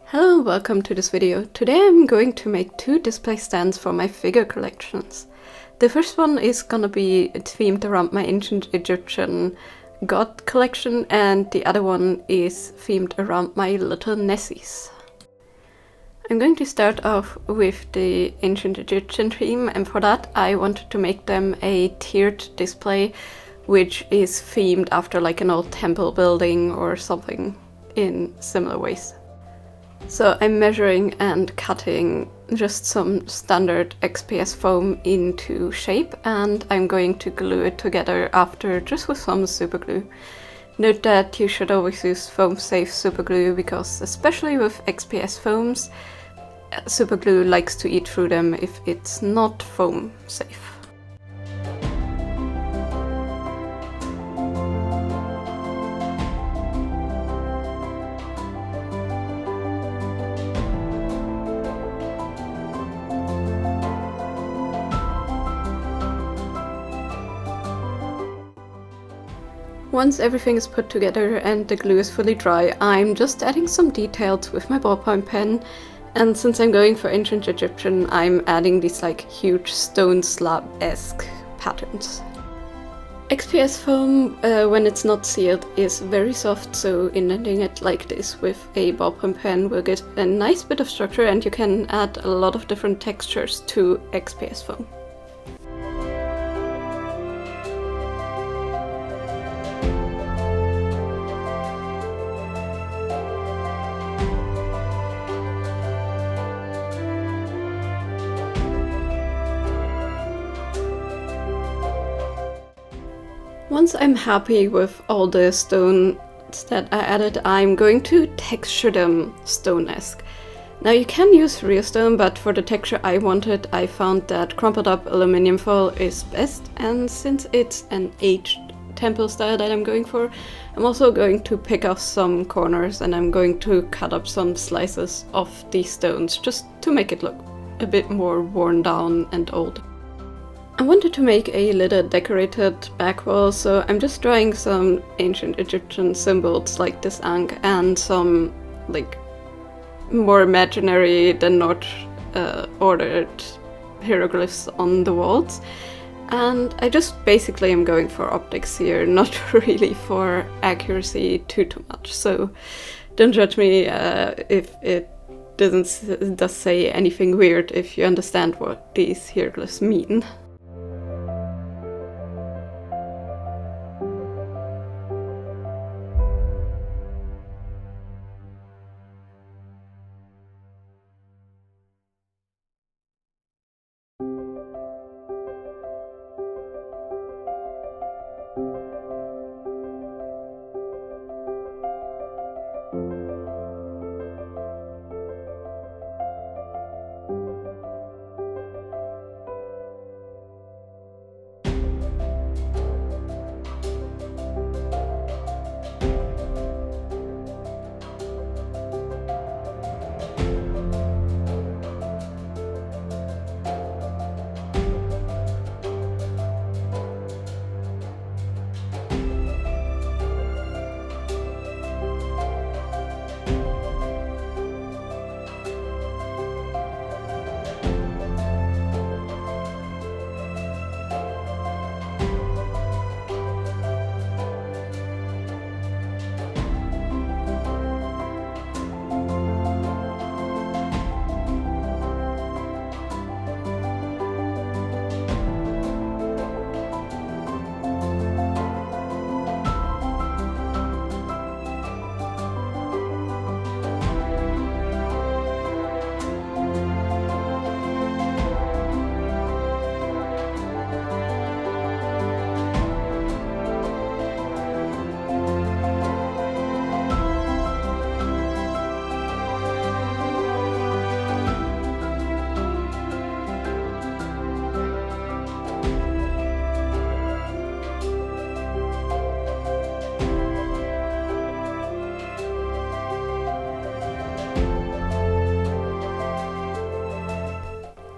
Hello and welcome to this video. Today I'm going to make two display stands for my figure collections. The first one is gonna be themed around my ancient Egyptian god collection, and the other one is themed around my little Nessies. I'm going to start off with the ancient Egyptian theme, and for that I wanted to make them a tiered display which is themed after like an old temple building or something in similar ways. So I'm measuring and cutting just some standard XPS foam into shape, and I'm going to glue it together after just with some super glue. Note that you should always use foam safe super glue because especially with XPS foams, super glue likes to eat through them if it's not foam safe. Once everything is put together and the glue is fully dry, I'm just adding some details with my ballpoint pen, and since I'm going for ancient Egyptian, I'm adding these like huge stone slab-esque patterns. XPS foam, when it's not sealed, is very soft, so indenting it like this with a ballpoint pen will give a nice bit of structure, and you can add a lot of different textures to XPS foam. Once I'm happy with all the stones that I added, I'm going to texture them stone-esque. Now you can use real stone, but for the texture I wanted, I found that crumpled up aluminum foil is best, and since it's an aged temple style that I'm going for, I'm also going to pick off some corners and I'm going to cut up some slices of these stones just to make it look a bit more worn down and old. I wanted to make a little decorated back wall, so I'm just drawing some ancient Egyptian symbols like this ankh and some like more imaginary than not ordered hieroglyphs on the walls. And I just basically am going for optics here, not really for accuracy too much. So don't judge me if it does say anything weird if you understand what these hieroglyphs mean.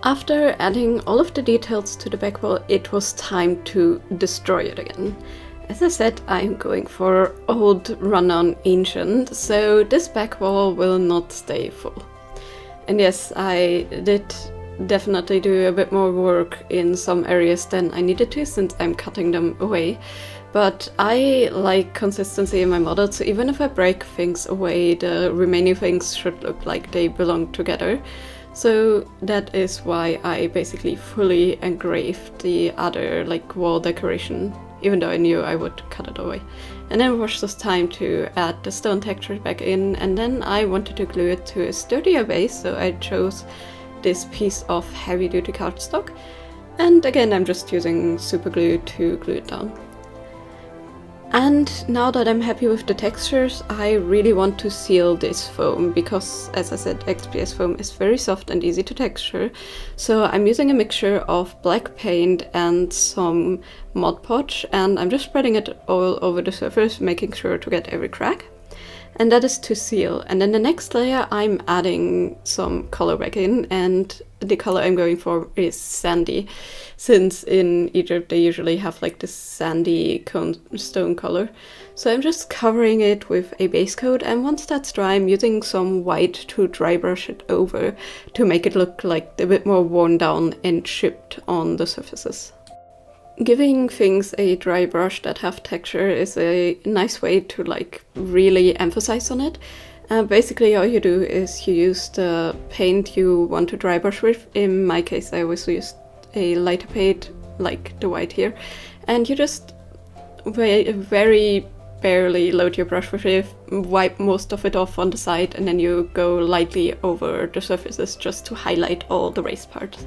After adding all of the details to the back wall, it was time to destroy it again. As I said, I'm going for old run-on ancient, so this back wall will not stay full. And yes, I did definitely do a bit more work in some areas than I needed to, since I'm cutting them away. But I like consistency in my model, so even if I break things away, the remaining things should look like they belong together. So that is why I basically fully engraved the other wall decoration, even though I knew I would cut it away. And then it was just time to add the stone texture back in, and then I wanted to glue it to a sturdier base, so I chose this piece of heavy-duty cardstock. And again, I'm just using super glue to glue it down. And now that I'm happy with the textures, I really want to seal this foam because, as I said, XPS foam is very soft and easy to texture. So I'm using a mixture of black paint and some Mod Podge, and I'm just spreading it all over the surface, making sure to get every crack. And that is to seal. And then the next layer I'm adding some color back in, and the color I'm going for is sandy, since in Egypt they usually have this sandy stone color. So I'm just covering it with a base coat, and once that's dry I'm using some white to dry brush it over to make it look a bit more worn down and chipped on the surfaces. Giving things a dry brush that have texture is a nice way to really emphasize on it. Basically all you do is you use the paint you want to dry brush with. In my case I always used a lighter paint like the white here, and you just very barely load your brush with it, wipe most of it off on the side, and then you go lightly over the surfaces just to highlight all the raised parts.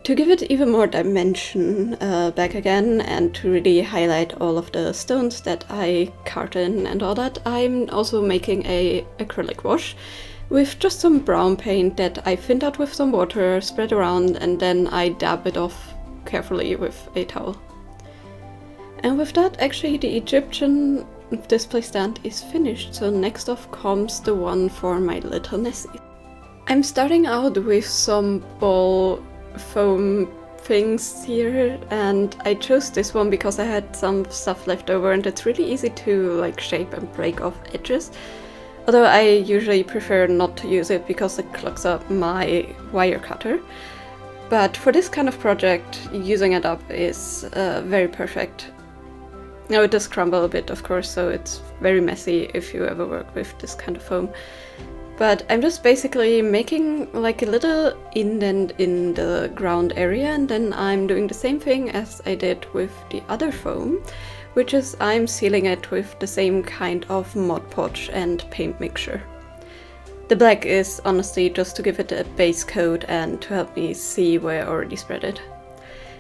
To give it even more dimension back again, and to really highlight all of the stones that I carved in and all that, I'm also making a acrylic wash with just some brown paint that I thinned out with some water, spread around, and then I dab it off carefully with a towel. And with that, actually the Egyptian display stand is finished, so next off comes the one for my little Nessie. I'm starting out with some ball foam things here, and I chose this one because I had some stuff left over and it's really easy to shape and break off edges. Although I usually prefer not to use it because it clogs up my wire cutter. But for this kind of project, using it up is very perfect. Now it does crumble a bit, of course, so it's very messy if you ever work with this kind of foam. But I'm just basically making a little indent in the ground area, and then I'm doing the same thing as I did with the other foam, which is I'm sealing it with the same kind of Mod Podge and paint mixture. The black is honestly just to give it a base coat and to help me see where I already spread it.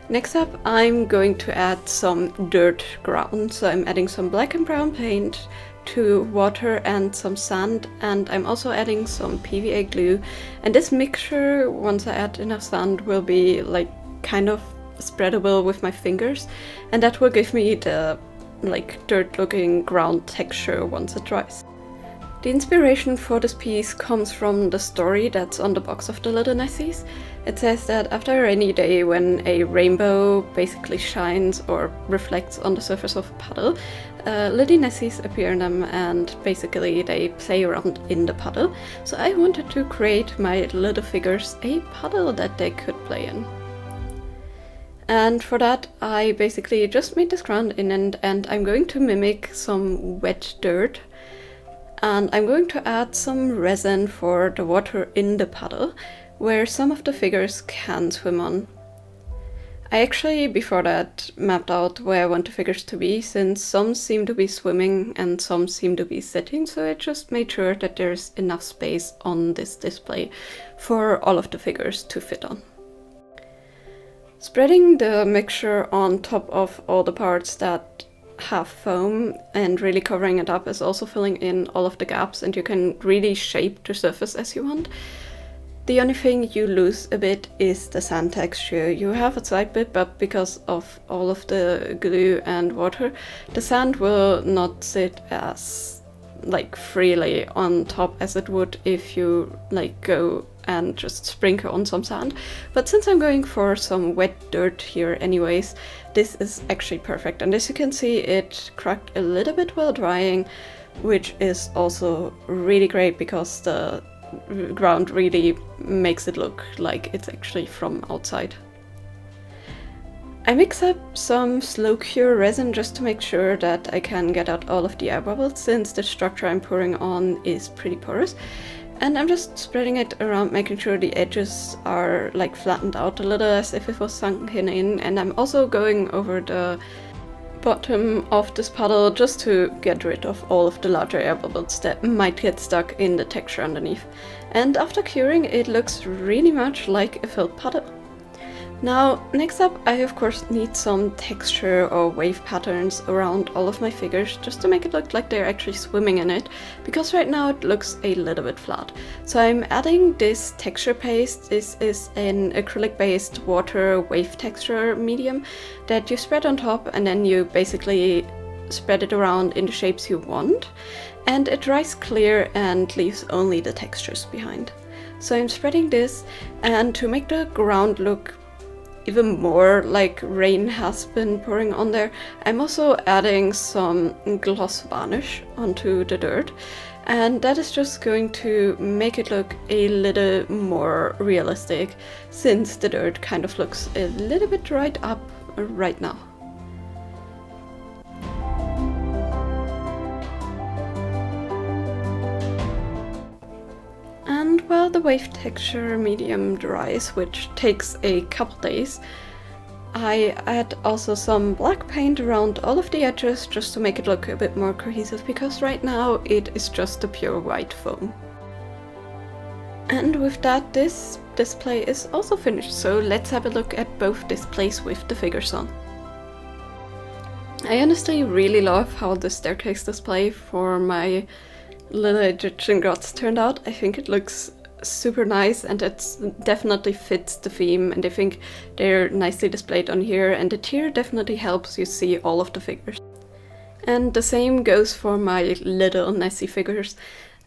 Next up, I'm going to add some dirt ground, so I'm adding some black and brown paint to water and some sand, and I'm also adding some PVA glue, and this mixture, once I add enough sand, will be kind of spreadable with my fingers, and that will give me the dirt looking ground texture once it dries. The inspiration for this piece comes from the story that's on the box of the little Nessies. It says that after a rainy day, when a rainbow basically shines or reflects on the surface of a puddle, little Nessies appear in them and basically they play around in the puddle. So I wanted to create my little figures a puddle that they could play in. And for that I basically just made this ground indent, and I'm going to mimic some wet dirt. And I'm going to add some resin for the water in the puddle, where some of the figures can swim on. I actually, before that, mapped out where I want the figures to be, since some seem to be swimming and some seem to be sitting, so I just made sure that there's enough space on this display for all of the figures to fit on. Spreading the mixture on top of all the parts that have foam and really covering it up is also filling in all of the gaps, and you can really shape the surface as you want. The only thing you lose a bit is the sand texture. You have a slight bit, but because of all of the glue and water, the sand will not sit as freely on top as it would if you go and just sprinkle on some sand. But since I'm going for some wet dirt here anyways, this is actually perfect. And as you can see, it cracked a little bit while drying, which is also really great because the ground really makes it look like it's actually from outside. I mix up some slow cure resin just to make sure that I can get out all of the air bubbles, since the structure I'm pouring on is pretty porous. And I'm just spreading it around, making sure the edges are like flattened out a little as if it was sunken in. And I'm also going over the bottom of this puddle just to get rid of all of the larger air bubbles that might get stuck in the texture underneath. And after curing, it looks really much like a filled puddle. Now, next up, I of course need some texture or wave patterns around all of my figures just to make it look like they're actually swimming in it, because right now it looks a little bit flat. So I'm adding this texture paste. This is an acrylic-based water wave texture medium that you spread on top, and then you basically spread it around in the shapes you want, and it dries clear and leaves only the textures behind. So I'm spreading this, and to make the ground look even more like rain has been pouring on there, I'm also adding some gloss varnish onto the dirt, and that is just going to make it look a little more realistic, since the dirt kind of looks a little bit dried up right now. And while the wave texture medium dries, which takes a couple days, I add also some black paint around all of the edges just to make it look a bit more cohesive, because right now it is just a pure white foam. And with that, this display is also finished, so let's have a look at both displays with the figures on. I honestly really love how the staircase display for my little Egyptian gods turned out. I think it looks super nice, and it definitely fits the theme, and I think they're nicely displayed on here, and the tier definitely helps you see all of the figures. And the same goes for my little Nessie figures.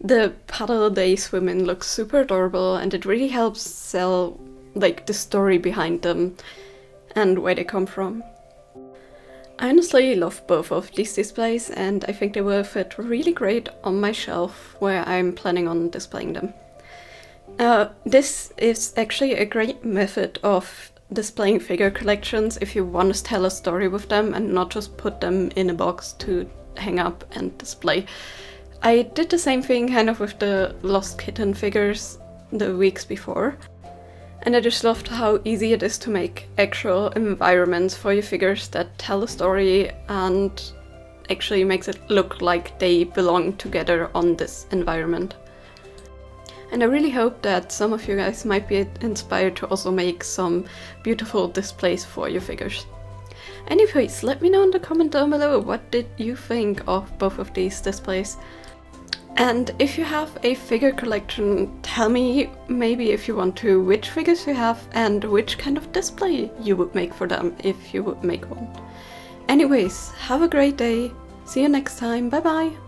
The puddle they swim in looks super adorable, and it really helps sell like the story behind them and where they come from. I honestly love both of these displays, and I think they will fit really great on my shelf where I'm planning on displaying them. This is actually a great method of displaying figure collections if you want to tell a story with them and not just put them in a box to hang up and display. I did the same thing kind of with the Lost Kitten figures the weeks before. And I just loved how easy it is to make actual environments for your figures that tell a story and actually makes it look like they belong together on this environment. And I really hope that some of you guys might be inspired to also make some beautiful displays for your figures. Anyways, let me know in the comment down below, what did you think of both of these displays? And if you have a figure collection, tell me maybe if you want to which figures you have and which kind of display you would make for them if you would make one. Anyways, have a great day. See you next time. Bye bye.